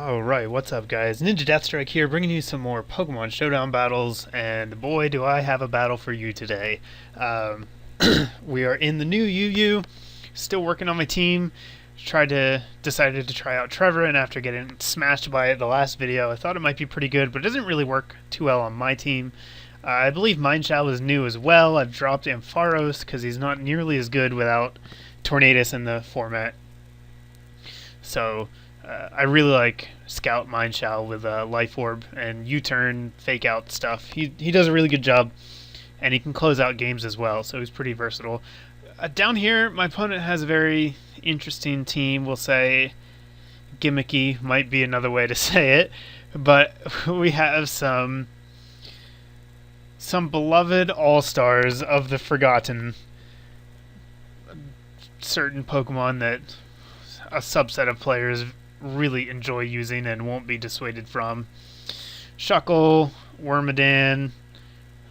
Alright, what's up guys? NinjaDeathStrike here, bringing you some more Pokemon Showdown battles, and boy do I have a battle for you today. Um, we are in the new UU, still working on my team. Decided to try out Trevor, and after getting smashed by it the last video, I thought it might be pretty good, but it doesn't really work too well on my team. I believe Mindshell is new as well. I've dropped Ampharos because he's not nearly as good without Tornadus in the format. So I really like Scout Mindshell with Life Orb and U-turn fake out stuff. He does a really good job, and he can close out games as well, so he's pretty versatile. Down here, my opponent has a very interesting team. We'll say gimmicky might be another way to say it, but we have some beloved all-stars of the forgotten, certain Pokemon that a subset of players really enjoy using and won't be dissuaded from. Shuckle, Wormadam,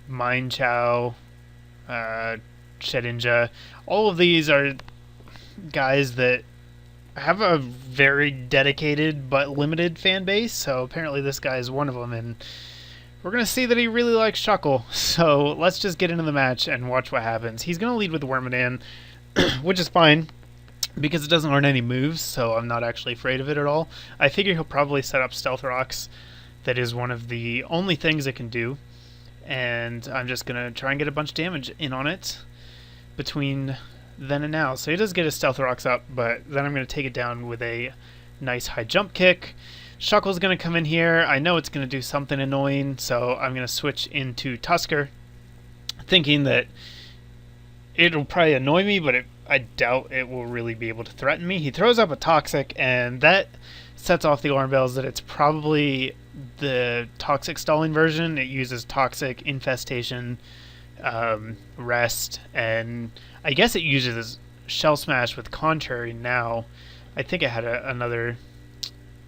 Mindchow, Shedinja. All of these are guys that have a very dedicated but limited fan base, so apparently this guy is one of them, and we're going to see that he really likes Shuckle. So let's just get into the match and watch what happens. He's going to lead with Wormadam, which is fine, because it doesn't learn any moves, so I'm not actually afraid of it at all. I figure he'll probably set up Stealth Rocks. That is one of the only things it can do, and I'm just going to try and get a bunch of damage in on it between then and now. So he does get his Stealth Rocks up, but then I'm going to take it down with a nice high jump kick. Shuckle's going to come in here. I know it's going to do something annoying, so I'm going to switch into Tusker, thinking that it'll probably annoy me, but I doubt it will really be able to threaten me. He throws up a Toxic, and that sets off the alarm bells that it's probably the Toxic stalling version. It uses Toxic, Infestation, Rest, and I guess it uses Shell Smash with Contrary now. I think it had another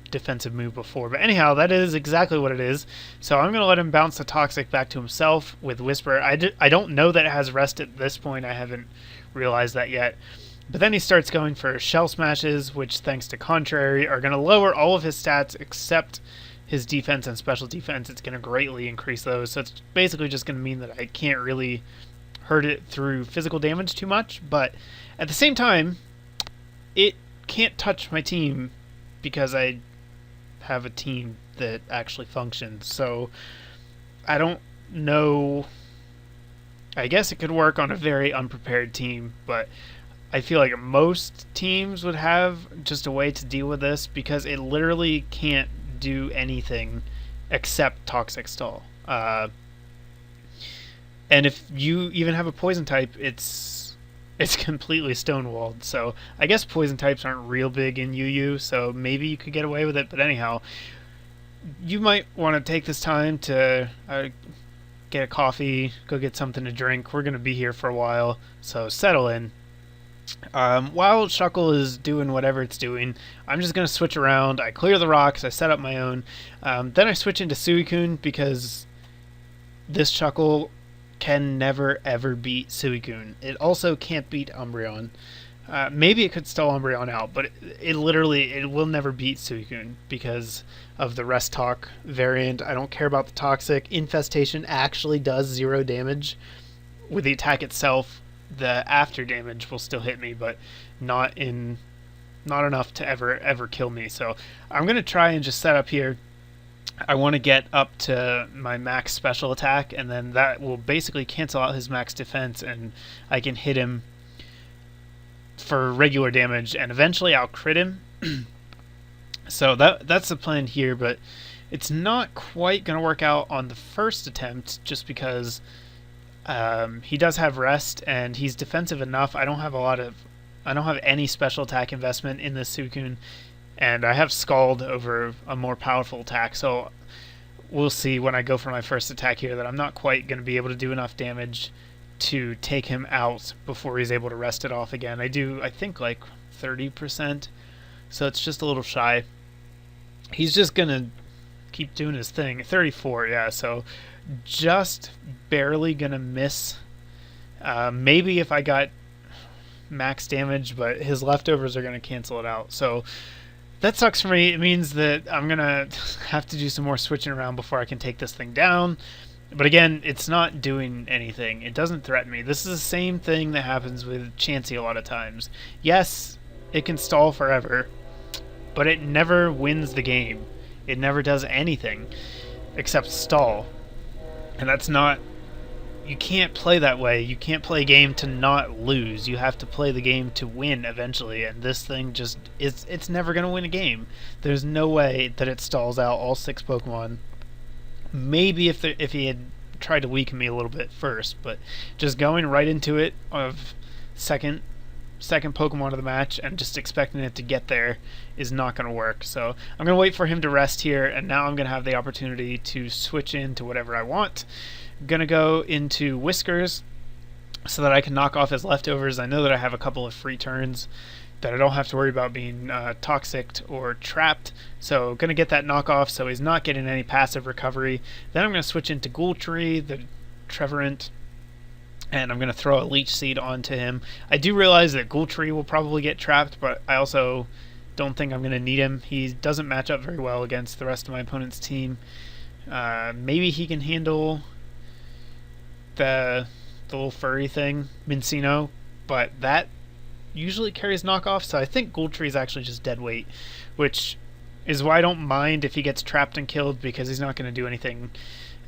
defensive move before, but anyhow, that is exactly what it is. So I'm going to let him bounce the Toxic back to himself with Whisper. I don't know that it has Rest at this point. I haven't realized that yet. But then he starts going for Shell Smashes, which, thanks to Contrary, are going to lower all of his stats except his defense and special defense. It's going to greatly increase those, so it's basically just going to mean that I can't really hurt it through physical damage too much, but at the same time, it can't touch my team because I have a team that actually functions. So I don't know. I guess it could work on a very unprepared team, but I feel like most teams would have just a way to deal with this because it literally can't do anything except Toxic Stall. And if you even have a Poison type, it's completely stonewalled. So I guess Poison types aren't real big in UU, so maybe you could get away with it. But anyhow, you might want to take this time to get a coffee, go get something to drink. We're going to be here for a while, so settle in. While Shuckle is doing whatever it's doing, I'm just going to switch around. I clear the rocks, I set up my own. Then I switch into Suicune because this Shuckle can never ever beat Suicune. It also can't beat Umbreon. Maybe it could stall Umbreon out, but it will never beat Suicune because of the Rest Talk variant. I don't care about the Toxic. Infestation actually does 0 damage with the attack itself. The after damage will still hit me, but not enough to ever kill me. So I'm going to try and just set up here. I want to get up to my max special attack, and then that will basically cancel out his max defense, and I can hit him for regular damage, and eventually I'll crit him. So that's the plan here, but it's not quite going to work out on the first attempt just because he does have Rest, and he's defensive enough. I don't have any special attack investment in this Suicune, and I have Scald over a more powerful attack, so we'll see when I go for my first attack here that I'm not quite going to be able to do enough damage to take him out before he's able to rest it off again. I think like 30%, so it's just a little shy. He's just going to keep doing his thing. 34, yeah, so just barely going to miss. Maybe if I got max damage, but his leftovers are going to cancel it out. So That sucks for me. It means that I'm going to have to do some more switching around before I can take this thing down. But again, it's not doing anything. It doesn't threaten me. This is the same thing that happens with Chansey a lot of times. Yes, it can stall forever, but it never wins the game. It never does anything except stall. And that's not... You can't play that way. You can't play a game to not lose. You have to play the game to win eventually, and this thing just... It's never going to win a game. There's no way that it stalls out all 6 Pokemon. Maybe if he had tried to weaken me a little bit first, but just going right into it of second Pokemon of the match and just expecting it to get there is not going to work. So I'm going to wait for him to rest here, and now I'm going to have the opportunity to switch into whatever I want. I'm going to go into Whiskers so that I can knock off his leftovers. I know that I have a couple of free turns that I don't have to worry about being toxic or trapped. So going to get that knockoff so he's not getting any passive recovery. Then I'm going to switch into Ghoultree, the Trevorant, and I'm going to throw a Leech Seed onto him. I do realize that Ghoultree will probably get trapped, but I also don't think I'm going to need him. He doesn't match up very well against the rest of my opponent's team. Maybe he can handle the little furry thing, Mincino, but that usually carries knockoff, so I think Ghoultree is actually just dead weight, which is why I don't mind if he gets trapped and killed, because he's not going to do anything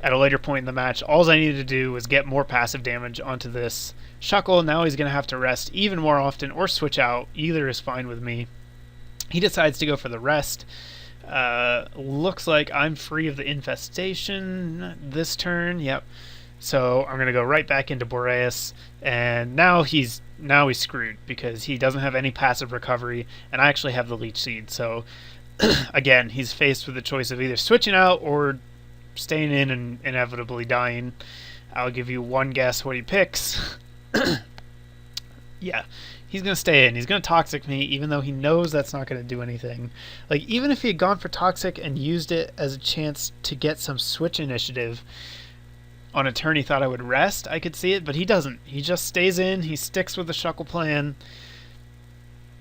at a later point in the match. All I needed to do was get more passive damage onto this Shuckle. Now he's going to have to rest even more often or switch out. Either is fine with me. He decides to go for the rest. Looks like I'm free of the infestation this turn. Yep. So I'm going to go right back into Boreas, and now he's screwed because he doesn't have any passive recovery, and I actually have the Leech Seed. So again, he's faced with the choice of either switching out or staying in and inevitably dying. I'll give you one guess what he picks. Yeah, he's going to stay in. He's going to Toxic me, even though he knows that's not going to do anything. Like, even if he had gone for Toxic and used it as a chance to get some switch initiative on a turn he thought I would rest, I could see it, but he doesn't. He just stays in. He sticks with the Shuckle plan.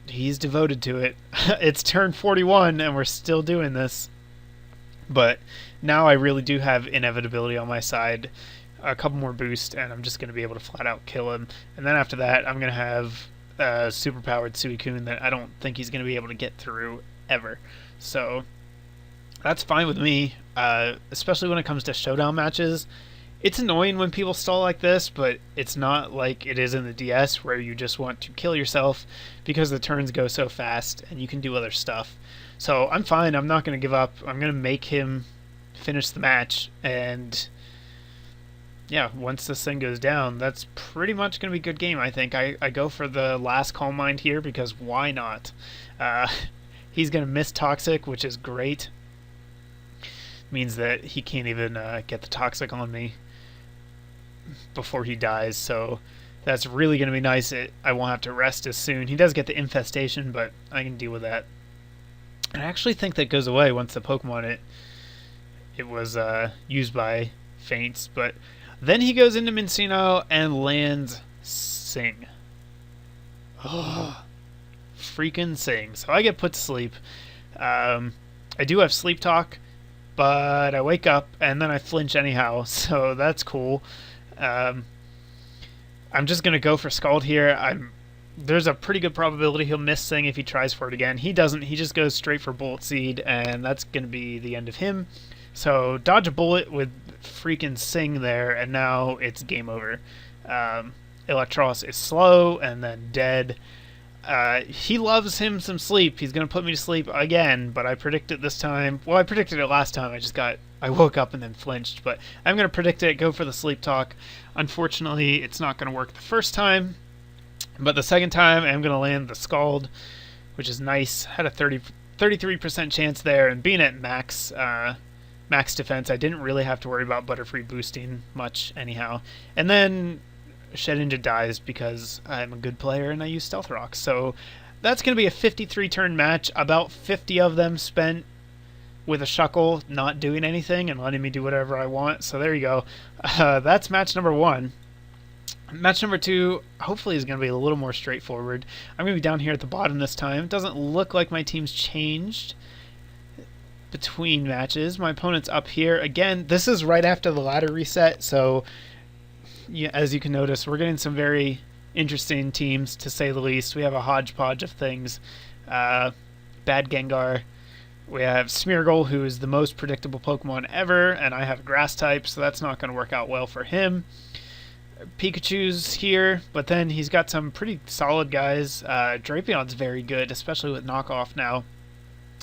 He's devoted to it. It's turn 41, and we're still doing this. But now I really do have inevitability on my side. A couple more boosts, and I'm just going to be able to flat out kill him. And then after that, I'm going to have a superpowered Suicune that I don't think he's going to be able to get through ever. So that's fine with me, especially when it comes to showdown matches. It's annoying when people stall like this, but it's not like it is in the DS where you just want to kill yourself because the turns go so fast and you can do other stuff. So I'm fine. I'm not going to give up. I'm going to make him finish the match, and yeah, once this thing goes down, that's pretty much going to be a good game, I think. I go for the last Calm Mind here because why not? He's going to miss Toxic, which is great. Means that he can't even get the Toxic on me before he dies, so that's really going to be nice. I won't have to rest as soon. He does get the Infestation, but I can deal with that. And I actually think that goes away once the Pokemon it was used by faints, but then he goes into Mincino and lands Sing. Oh, freaking Sing. So I get put to sleep. I do have Sleep Talk, but I wake up and then I flinch anyhow, so that's cool. I'm just going to go for Scald here. There's a pretty good probability he'll miss Sing if he tries for it again. He doesn't. He just goes straight for Bullet Seed, and that's going to be the end of him. So dodge a bullet with freaking Sing there, and now it's game over. Electros is slow and then dead. He loves him some sleep. He's going to put me to sleep again, but I predict it this time. Well, I predicted it last time. I woke up and then flinched, but I'm going to predict it, go for the Sleep Talk. Unfortunately, it's not going to work the first time, but the second time I'm going to land the Scald, which is nice. Had a 33% chance there, and being at max defense, I didn't really have to worry about Butterfree boosting much anyhow. And then Shedinja dies because I'm a good player and I use Stealth Rock. So that's going to be a 53 turn match, about 50 of them spent with a Shuckle not doing anything and letting me do whatever I want. So there you go. That's match number 1. Match number 2 hopefully is going to be a little more straightforward. I'm going to be down here at the bottom this time. It doesn't look like my team's changed between matches. My opponent's up here. Again, this is right after the ladder reset, so yeah, as you can notice, we're getting some very interesting teams, to say the least. We have a hodgepodge of things. Bad Gengar. We have Smeargle, who is the most predictable Pokemon ever, and I have a grass type, so that's not going to work out well for him. Pikachu's here, but then he's got some pretty solid guys. Drapions very good, especially with knockoff now.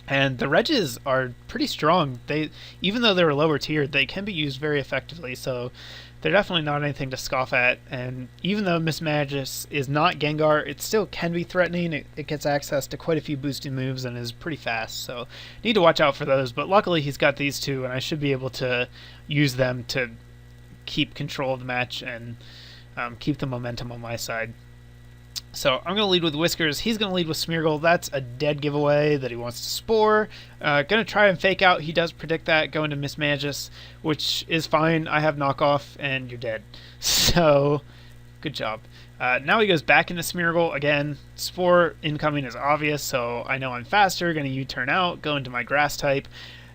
And the Reges are pretty strong. Even though they're lower tiered, they can be used very effectively, so they're definitely not anything to scoff at. And even though Miss Magus is not Gengar, it still can be threatening. It gets access to quite a few boosting moves and is pretty fast, so need to watch out for those. But luckily he's got these two, and I should be able to use them to keep control of the match and keep the momentum on my side. So I'm going to lead with Whiskers. He's going to lead with Smeargle. That's a dead giveaway that he wants to Spore. Going to try and fake out. He does predict that, going to Miss Magus, which is fine. I have knockoff, and you're dead. So, good job. Now he goes back into Smeargle. Again, Spore incoming is obvious, so I know I'm faster. Going to U-turn out, go into my Grass type.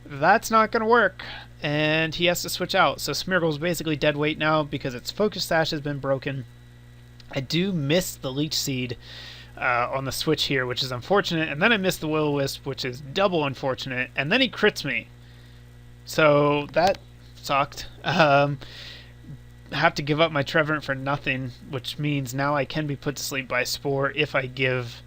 That's not going to work, and he has to switch out. So Smeargle's basically dead weight now because its Focus Sash has been broken. I do miss the Leech Seed on the switch here, which is unfortunate, and then I miss the Will-O-Wisp, which is double unfortunate, and then he crits me. So that sucked. Have to give up my Trevenant for nothing, which means now I can be put to sleep by Spore if I give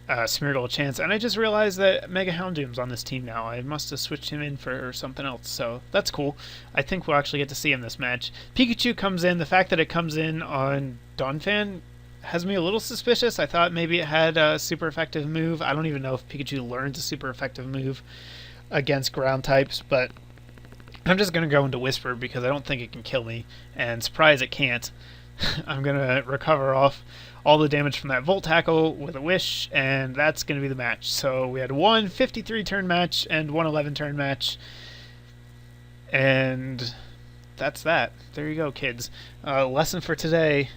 Smeargle a chance. And I just realized that Mega Houndoom's on this team now. I must have switched him in for something else, so that's cool. I think we'll actually get to see him this match. Pikachu comes in. The fact that it comes in on Donphan has me a little suspicious. I thought maybe it had a super effective move. I don't even know if Pikachu learns a super effective move against ground types, but I'm just going to go into Whisper because I don't think it can kill me, and surprise, it can't. I'm going to recover off all the damage from that Volt Tackle with a Wish, and that's going to be the match. So we had one 53-turn match and one 11-turn match, and that's that. There you go, kids. Lesson for today,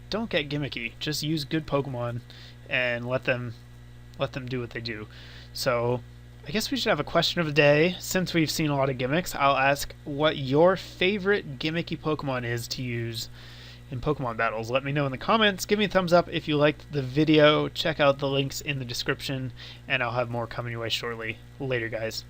don't get gimmicky. Just use good Pokemon and let them do what they do. So I guess we should have a question of the day. Since we've seen a lot of gimmicks, I'll ask what your favorite gimmicky Pokemon is to use in Pokemon battles. Let me know in the comments. Give me a thumbs up if you liked the video. Check out the links in the description, and I'll have more coming your way shortly. Later, guys.